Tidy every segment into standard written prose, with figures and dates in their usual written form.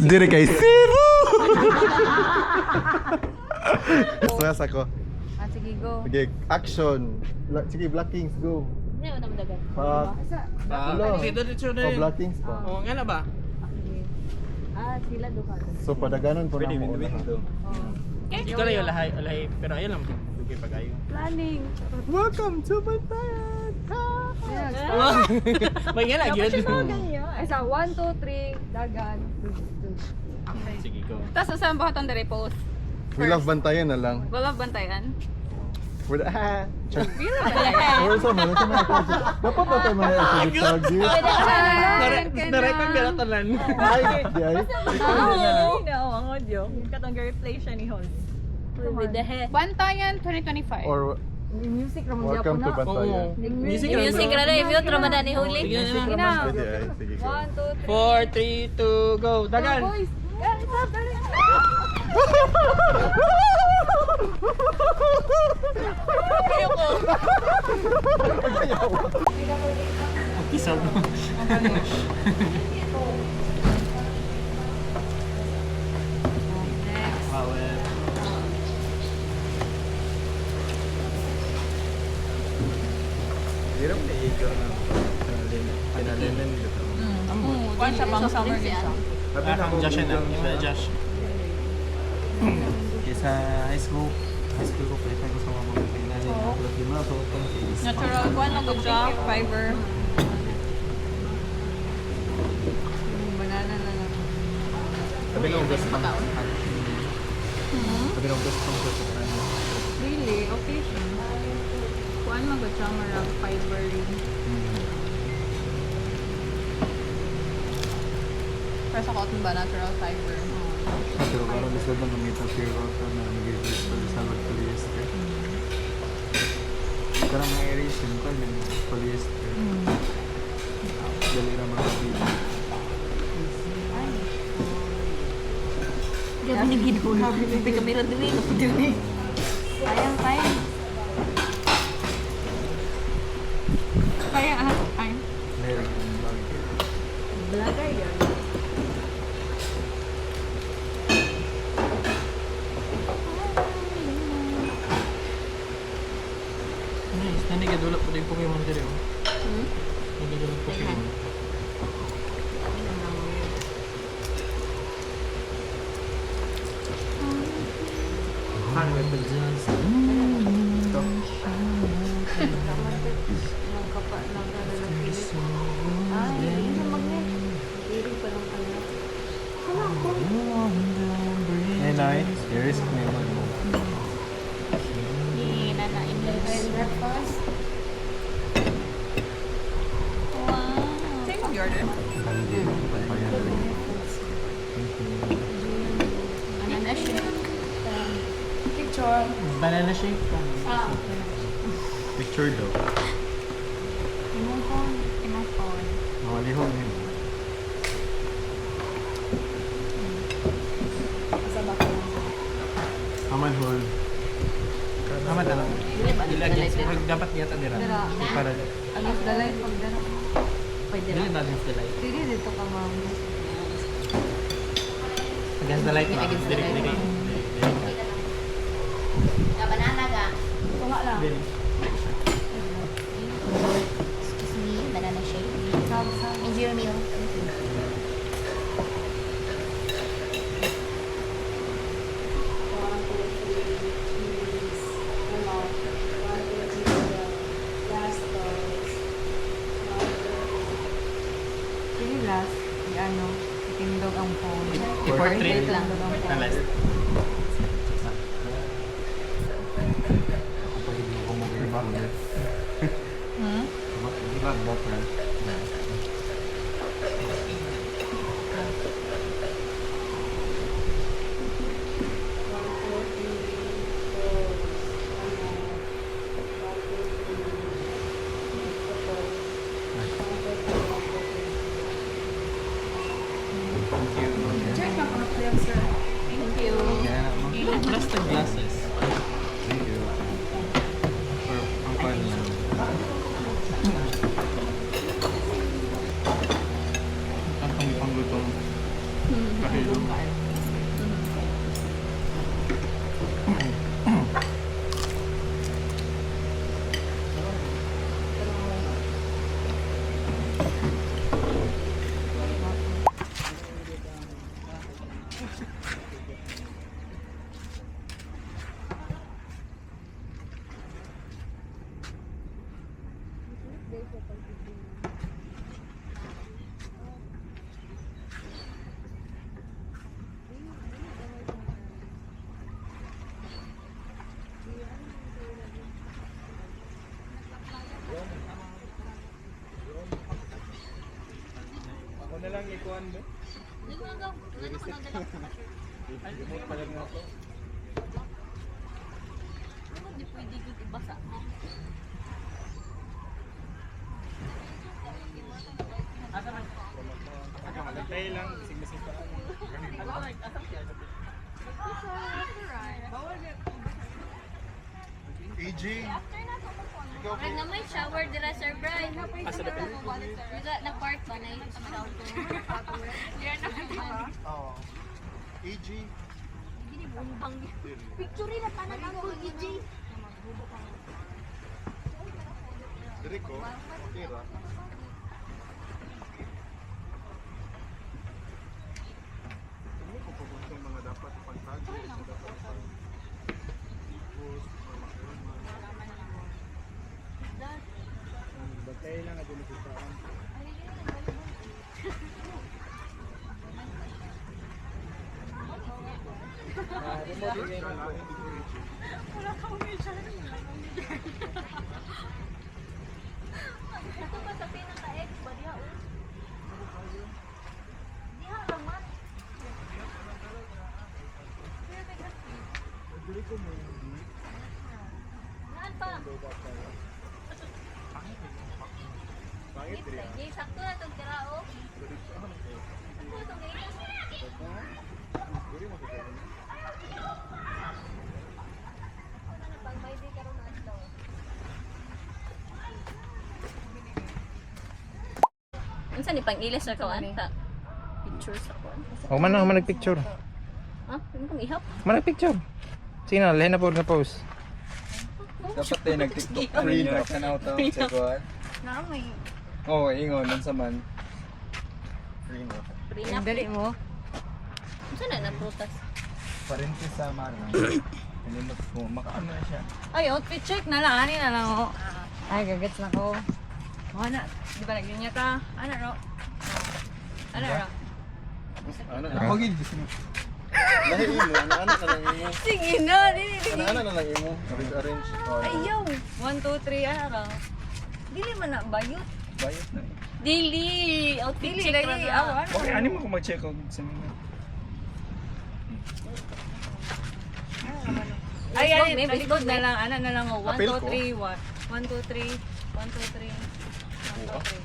Dire kay Cebu! Stress ako. Ah, sige, go. Sige, action. Sige, Black Kings, go. Hindi, wala mo dagan. Hello. Dito Oh, Black Kings pa. Oh, nga na ba? Sila duha. So, padaganon po na Pwede, mo. win-win. Ikaw lang yung lahay, pero ayun lang. Dugay pa kayo. Planning. Welcome to Bantayan! May nga lagi yun. Ay, sa 1, 2, 3, dagan. Sige, go. Tapos saan ba itong dire post? We love Bantayan na lang. Wala bantayan? With Wala bantayan. Or sa mga sa mga dapat ba tayo mga isip Narecord ka na talan. Ay, di ay. ang audio. Katong replay siya ni Hol. Bantayan 2025. Or Music ramon welcome to Bantayan. Music Music na rin, if yun, Ramadan ni Huli. Sige na Sige naman. na. Pwede ay, sige go. 1, 2, 3. 4, 3, 2, go. Dagan. Boys. Kisag mo. Power. Hirap na ikaw na pinalinin dito. Kuan siya pang summer din siya. Ang Josh na, iba Josh. Sa high school ko pwede ko sa mga pinalinin. Plus lima, so itong case. Natural kuan lang gud siya, fiber. Banana na lang. Sabi ng gusto pang Sabi ng gusto pang gusto pang Really? Okay siya. Kuan lang gud siya, marag fiber. Pero sa cotton ba natural fiber? Pero parang gusto na gamitan si Rota na nag-release pa sa polyester. Karang mga aeration ko yung polyester. Dali na mga video. Gabi ni Ginhul. May kamera dili. Sayang time. Kaya time. Meron yung vlogger. Vlogger yan. Nice. Nandigadulap po din Pokemon dito. Nandigadulap Pokemon. Ano ba ito dyan? Ito. Ang kapa ng lalaki. Ay, hindi na magnet. Hindi pa lang kanya. Hey, Nay. Here is Pokemon mo. Ni nana English. Breakfast. Wow. Same mag-order. Hindi. Banana shake. Picture. Banana shake. Picture daw. Imong phone. Imong phone. Makalihog yun. Aman hol. Aman na lang. Ilagyan. Dapat yata dira. Para Ano sa dalay pag dala. Pwede dili natin sa light. Sige dito ka ma'am. Against the light na. Against the Diri light. diri. Banana ga. Tunga lang. Diri. Excuse me, banana shake. Sab. Enjoy your meal. Sige last. Ano. Itindog ang phone. I-portrait lang ang phone. na last. Thank you. Plastic glasses. Thank you. Or ang pan lang. Ang panglutong. Kahit Ako na lang ikuan ba? Hindi pwede ko ibasa mo. Magantay lang, bising-bising pa. AJ. Kaya na may shower dira, Sir Brian. Wala na part ba na yung shower? Oo. AJ. Gini bumbang. Picture na tanan ako, EJ. Diri ko. Okay ra. Ano ko po itong mga dapat pagtago? Bantay lang at ulipitaan. Ito ba sa pinaka-ex ba diha? Diha raman. Naan pa? Bakit diri? Yay, sakto na itong tira, oh. Sakto na itong ganyan. Ako na nagpag-Friday karon na adlaw. Unsa ni pang-ilis sa kawan ta? Pictures ako. O man na nagpicture. Ha? Ano kang ihap? Man nagpicture. Sige na, lahin na po na post. Dapat tayo nag-tiktok free na kanaw to. Check Na may Oo, ingon, nun sa man. Free na. prenup. Dali mo. Unsa na prutas? Parintis sa Marang. Pinindot ko, makaano na siya. Ay, outfit check na lang. Ani na lang oh. Ay, gagets na ko. Oh, na. Di ba nagyan niya ta? Ano ro? Ano ro? Ano na? Ako gid gusto mo. Lahi mo. Ano na lang imo? Sige na. Dili. Ano na lang imo? Arrange. Ayaw. 1, 2, 3. Ano ra? Dili man na bayot. Bayot na. Dili, outfit Dili check lagi. ra Ano? na. Okay, ano mo kung mag-check out sa mga. Ay, Baseball, ay, may talikod baseball, na lang. Ano na lang oh. 1, Apil 2, ko. 3. 1, 2, 3. 1, 2, 3. 1, 2, 3.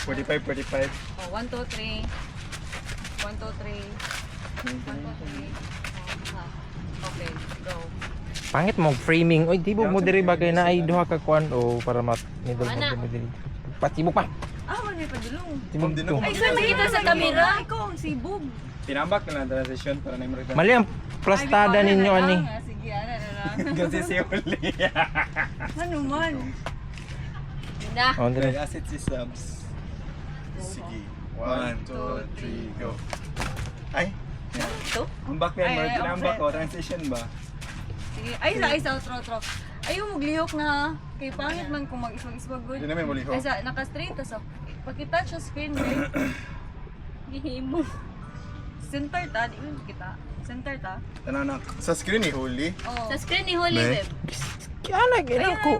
45, 45. Oh, 1, 2, 3. 1, 2, 3. 1, 2, 3. Okay, go. Pangit mo framing. Oy, di mo diri ba kay na ay duha ka kwan o para mat middle Ana. mo diri. Patibok pa. Ah, man may padulong. Tibok Din to. ako. Ay, saan nakita sa camera? Ikaw ang sibog. Tinambak na lang transition para na yung Mali ang plastada ninyo ani. Sige, ano na lang. Kasi si Uli. Ano man? Na. Oh, diri. Asset si Subs. Sige. 1, 1, 2, 3, go. Ay. Ito? Ang back yan, Ay, Mark. ay, Tinambak okay. ko. Transition ba? Sige. Ay, sa outro. Ayaw mo glihok na ha. Kay pangit man kung mag-iswag-iswag good. Hindi namin muli ko. Ay, sa naka-straight tas pagkita sa screen, eh. Gihimo. Center ta, di mo kita. Center ta. Tananak. Sa screen ni Holy. Oh. Sa screen ni Holy Be. Web. Kaya Ayun, ko.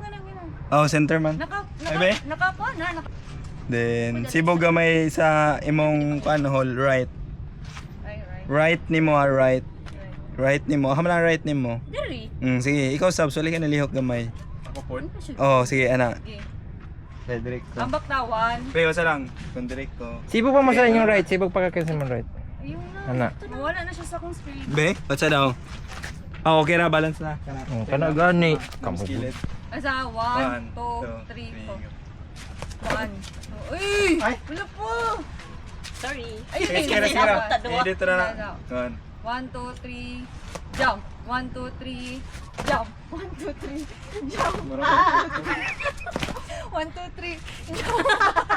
Oh, center man. Ay, be? Naka na. Then, sibo gamay sa imong hall, right. Ay, right. Right ni mo, right. Right ni mo. Hamala right ni mo. Diri. Sige, ikaw Subs, wali ka nalihok gamay. Ako po. Oh, sige, ana. Sige. Cedric ko. Ambak tawan. Pero sa lang, kung direct ko. Sibog pa mo sa inyong right, sibog pa ka kasi mo right. Ayun na. Ana. Wala na siya sa akong screen. Be, what's daw? Oh, okay na, balance na. Oh, kana gani. Kamu Kamu. skillet. Ay, sa 1, 2, 3, 4. 1. Uy! Ay! Wala po! Sorry. Sige, sige. Dito na. Kuan. 1, 2, 3, jump. 1, 2, 3, jump. 1, 2, 3, jump. 1, 2, 3, jump.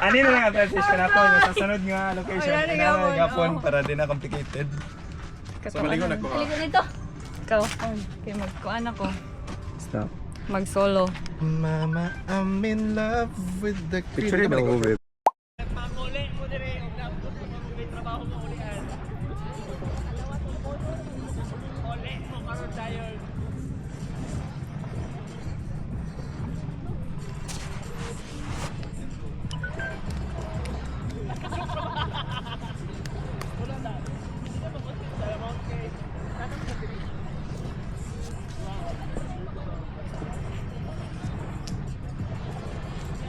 Ani na lang ang transition ako sa sunod nga location. Ay, narinig Inana ako, gapon no. para di na complicated. So maligo na ko. Aligo nito. Ikaw, kaya magkuan ako. Stop. Mag-solo. Mama, I'm in love with the Picture it over.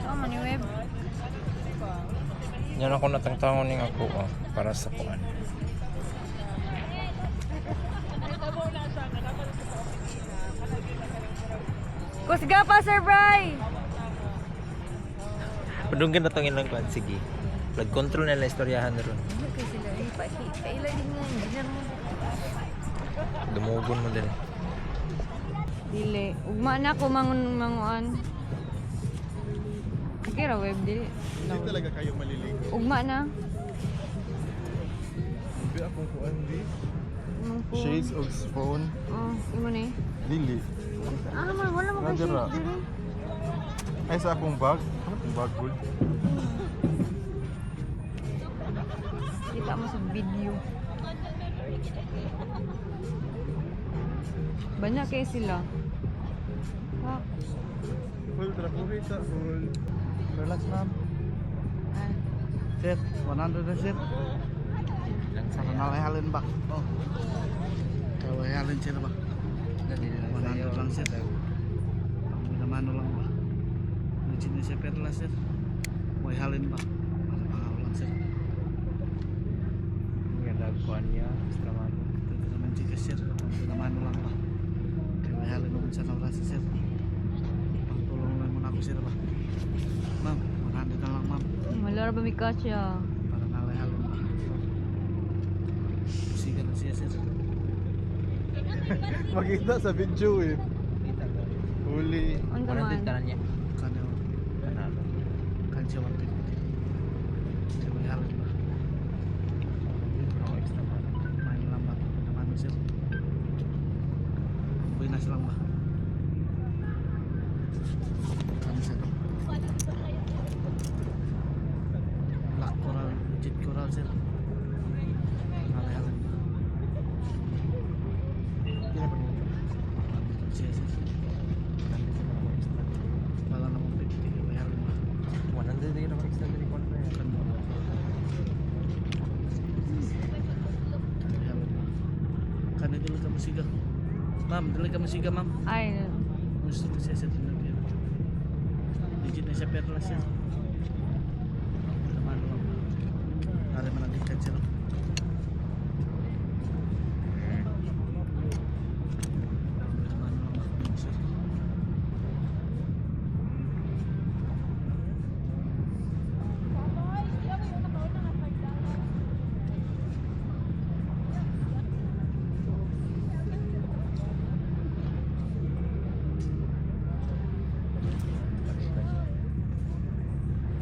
Oh, money web. Yan ako natangtangon ning ako para sa kuan. Kusga pa, Sir Bry! Padunggan na tong ilang kuan sige. Flag control na lang istoryahan na ron. Ano kayo sila? Paila din nga. Ganyan mo. Dumugon mo din. Dili. Ugma na ko manguan. Sige ra web dili. Hindi talaga kayo maliligo. Ugma na. Hindi akong kuan di. Imong phone. Shades of phone. Oh, imo ni. Dili. Ah, man, wala mo kasi Nadira. dili. Ay sa akong bag. Ano akong bag good? Kita mo sa video. Banyak kayo sila. Ah, Full trapuri sa full. Relax ma'am. ah. Set. 100 na set. Lang Sa nalahalin ba? Oh. Nalahalin sila ba? 100 lang set. Ang binamano lang ba? Legit na siya pero lang set. May halin ba? Para pangaw lang set. Nga kuan niya extra man. Pwede naman chika set. Ang binamano lang ba? Kaya may halin naman sa naurasa set. Pagtulong lang muna ako sila ba? Ma'am, 100 na lang ma'am. Wala ra ba mi kasya? Para nalahalin ba? Siga na siya set. Makita sa video eh. Huli. On 100 man. ka na niya. Kanyo. Kanalo. Kanyo 150. Siya may halin ba? Ako extra man. Main lang ba? Naman sir. Binas lang ba? Kami sir. Black coral, legit coral sir. Nalahalan ba? Siya sir. Wala namang 50. May halin ba? 100 din ako extra din ko na. Kanyo. May halin ba? Kanyo dili ka masiga. Ma'am, dili ka masiga ma'am. Ay, Gusto ko siya sa tinagyan. Legit na siya pero siya. Naman lang. Para manadikan siya. Naman lang. Sir.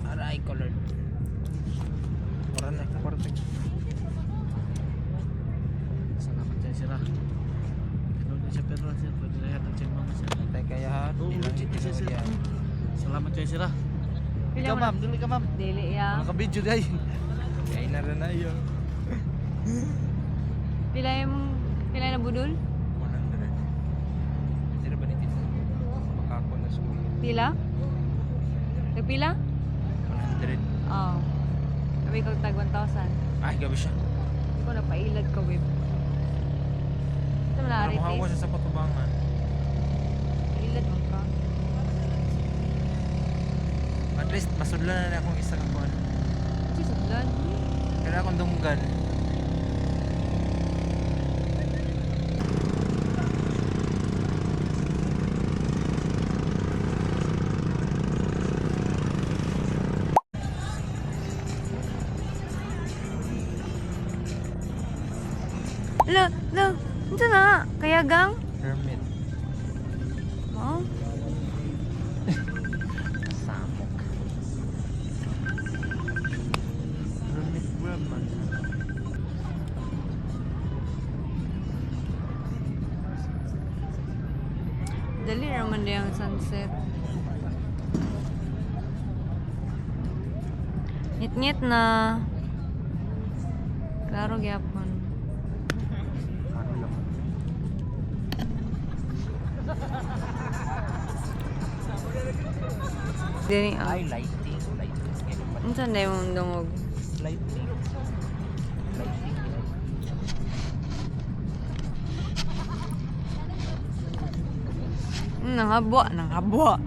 Aray colored. Ora na ka kwarto. Salamat siya sira. Ito na siya pero siya. Pwede na yan ang check mama siya. Tay kaya ha. Oo, legit na siya sir. Salamat siya sira. Pila Ikaw mo ma'am, dili ka ma'am. dili ya. Naka-video day. Kaya na rin na yun. Pila na budol? 100. Sino ba nito? Makako na school. Pila? Nagpila? 100. Oo. Sabi ko tag 1,000. Ay, gabi siya. Hindi ko napailad ka, web. Ito mo na, Para mahawa Aritis. siya sa patubangan. Ilad mo ka. At least, masudlan na akong isa ka kuan. Kasi sudlan. Kaya akong dunggan. Lo, ito na. Kaya gang? Hermit. Oh. Samok. Hermit crab man. Dali naman din ang sunset. Ngit-ngit na. Klaro gyapon. Ano lang. Dini Ay, lighting. Lighting. unsa na yung dungog? Lighting. Lighting. Nanghabwa.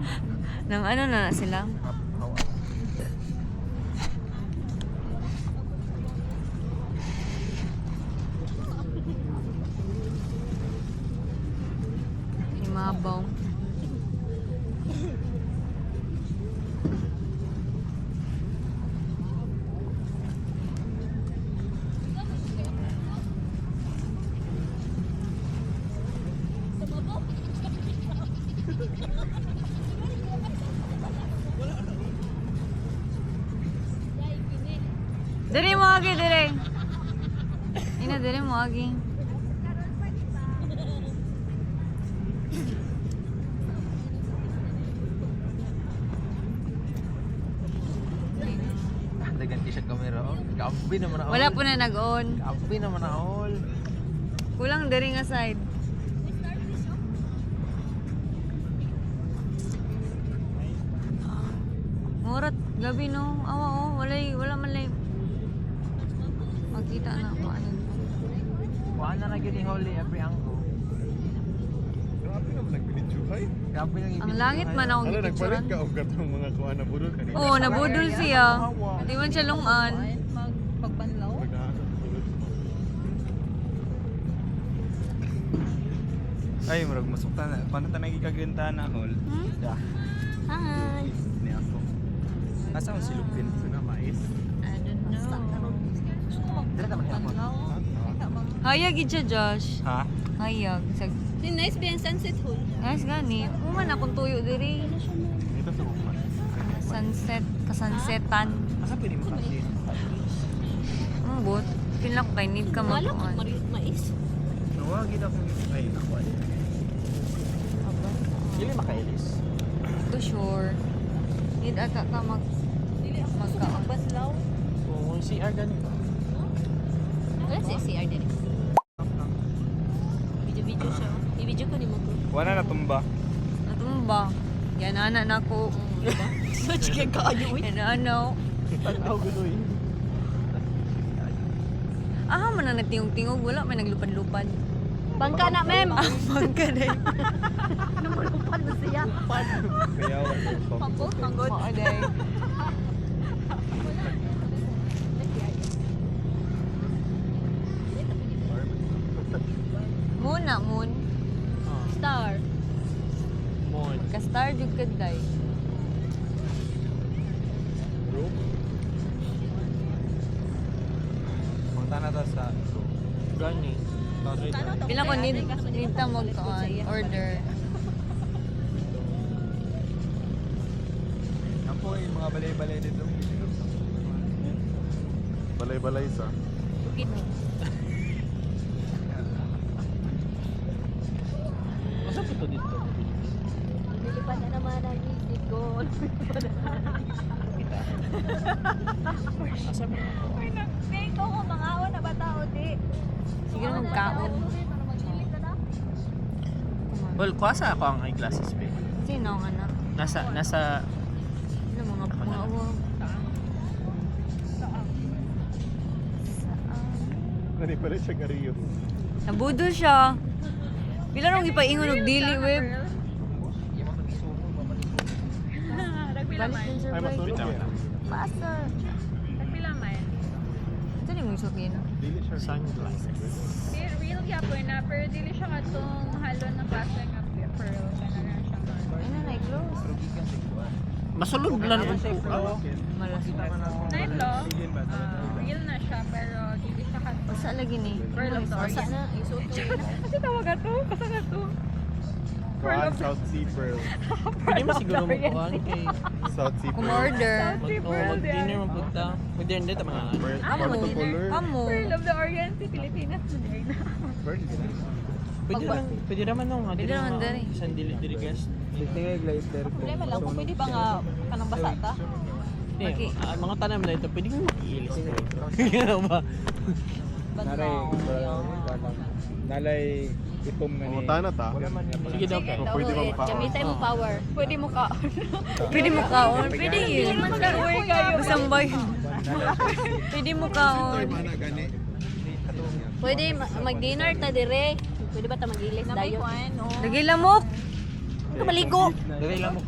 Nang ano na sila? How Himabaw. Diri mo agi, diri. Ina, diri mo agi. Daganti siya kamera. Oh, kaambi naman na all. Wala po na nag-on. Kaambi naman na all. Kulang diri nga side. Murat gabi no. Awa oh, wala man lay. Makita na ko ano. Kuha na lang yun ni Holly every angle. Grabe ka nagpinitsuhay. Grabe lang Ang langit man akong gipicturan. og katong mga kuha na budol kanina. Oo, nabudol siya. Di man siya lungan. Pagbanlaw. Ay, murag masukta na. Paano ta nagikaginta na hol? Hmm? Yeah. Hi. Ni ako. Asa ang silupin? Suna mais. I don't know. Dila naman hapon. Hayag gid siya, Josh. Ha? Hayag. Sag Nice ba yung sunset hole? guys, gani. Uman akong tuyo diri. Dito sa upan. Sunset, kasunsetan. Asa pwede makasi? Ambot. Pila ko kay need ka Wala ko magkuhan. mais. Nawagin ako. Ay, nakuha. Dili makailis. To sure. Need ata ka magkaon. Banlaw. Oo, CR ganito. Wala si CR din. Video siya. I-video ko ni mo ko. Wala na tumba. Natumba. Yan anak na ko. Sige ka ayo. Yan ano. Tanaw guloy. Ah, man na nagtingog-tingog. Wala, may naglupad-lupad. Bangka na, ma'am. Pagka na yun. Namulupad na siya. Kaya wala. Pangkot, pangkot. Maaday. Moon na, moon. Star. Mon. Ka-star jud kaday. Punta na ta sa Gani. Pila ko need ta mo order. Ako yung mga balay-balay dito. Balay-balay sa. Bukit. Masa po to dito? Lilipad na naman ang isip ko. Asa mo? May ko ko mga awan na ba tao, di? Sige na magkaon. Well, kuwasa ako ang eyeglasses ba? Sino ang anak? Nasa Ano mga awang? Ano pala siya kariyo? Nabudol siya. Pila nung ipaingon og dili web. Balik din sir. Ay, mas tulog yan. Master. Ito ni mong sukin. Dili siya. sunglasses. Real yapon na, pero dili siya katong halo ng basa nga pearl. Ganun siya. Ano na i-close? Masulog lang ang Malas. Night lo, real na siya, pero dili siya ka. Basa lagi ni. Pearl of the Basa Orient. na, isuot ko yun. Kasi tawag ka to, basta ka to. Kuan, South Sea Pearl. Pwede mo siguro mo kuhan kay South Sea Pearl. Kumorder. mag-dinner mo punta. Mag-dinner dito mga Pearl. Amo. Pearl color. Amo. Pearl of the Orient, si Pilipinas na din na. Pearl. Pwede naman nung Pwede naman dali. Isang dili guest. Problema lang kung pwede ba nga kanang basa ta? Hindi, mga tanam na ito, pwede mo mag-iilis na ito. Ano ba? Nalay itom nga ni. Tana ta. Sige daw ka. Pwede ba makaon? Gamitin mo power. Pwede mo ka. Pwede mo kaon. Pwede yun. Mag-uwi kayo. Basang bayan. Pwede mo kaon. Pwede mag-dinner ta dire. Pwede ba ta mag-ilis dayo? Lagi lamok. Maligo. Dali lang mo.